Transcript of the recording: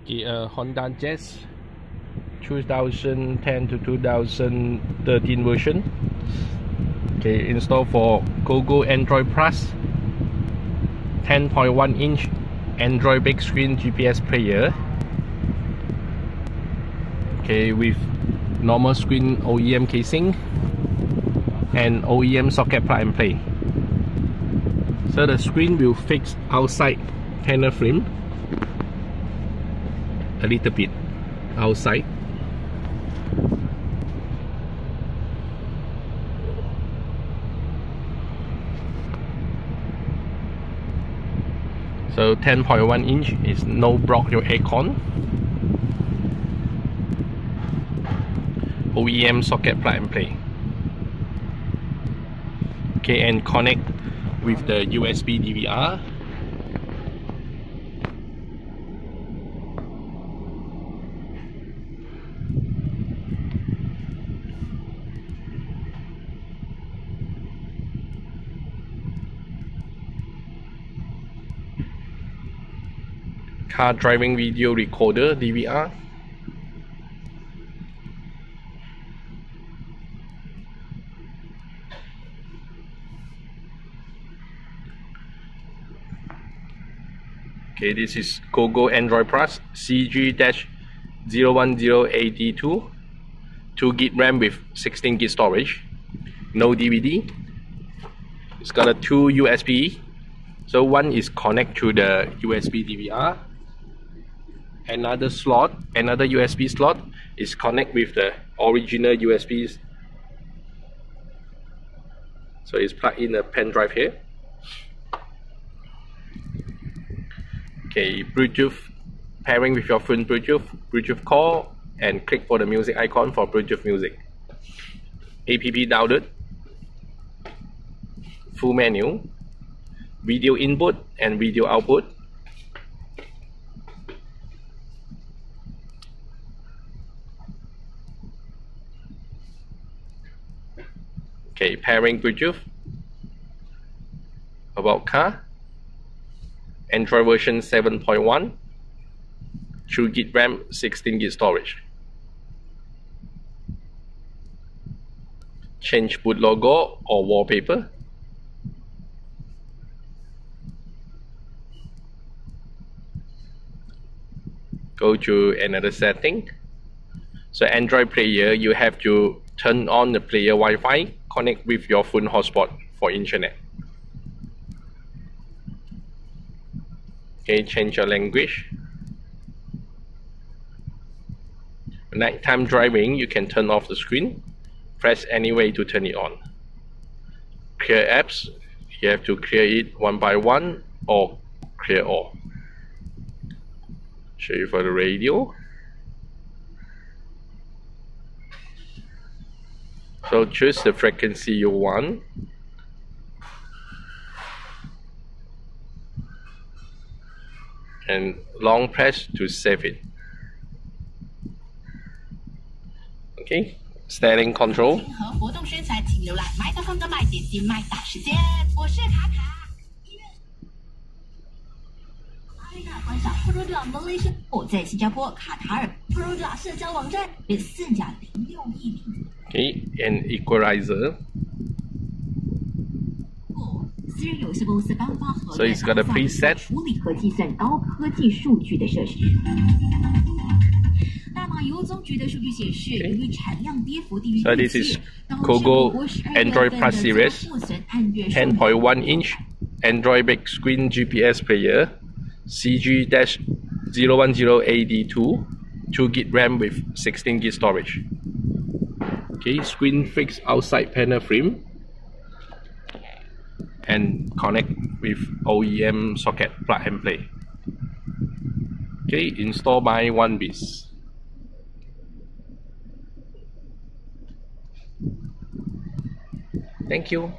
Honda Jazz 2010 to 2013 version. Okay, installed for Cogoo Android Plus, 10.1 inch Android big screen GPS player. Okay, with normal screen OEM casing and OEM socket plug and play. So the screen will fix outside panel frame, a little bit outside. So 10.1 inch is no block your aircon. OEM socket plug and play. Okay, and connect with the USB DVR. Car driving video recorder DVR. Okay, this is Cogoo Android Plus CG-010AD2, 2GB RAM with 16GB storage, no DVD. It's got a 2 USB, so one is connect to the USB DVR. Another USB slot is connect with the original USBs. So it's plugged in a pen drive here. Okay, Bluetooth pairing with your phone Bluetooth call, and click for the music icon for Bluetooth music. App download, full menu, video input and video output. Okay, pairing Bluetooth, about car, Android version 7.1, 2GB RAM, 16GB storage. Change boot logo or wallpaper. Go to another setting. So Android player, you have to turn on the player Wi-Fi, connect with your phone hotspot for internet. Okay, change your language. Nighttime driving, you can turn off the screen. Press any way to turn it on. Clear apps, you have to clear it one by one or clear all. Show you for the radio. So choose the frequency you want. And long press to save it. Okay, styling control. Okay, and equalizer. So it's got a preset. Okay. So this is Cogoo Android Plus series, 10.1 inch Android big screen GPS player, CG-010AD2, 2GB RAM with 16GB storage. Okay, screen fixed outside panel frame, and connect with OEM socket plug and play. Okay, install by 1 piece. Thank you.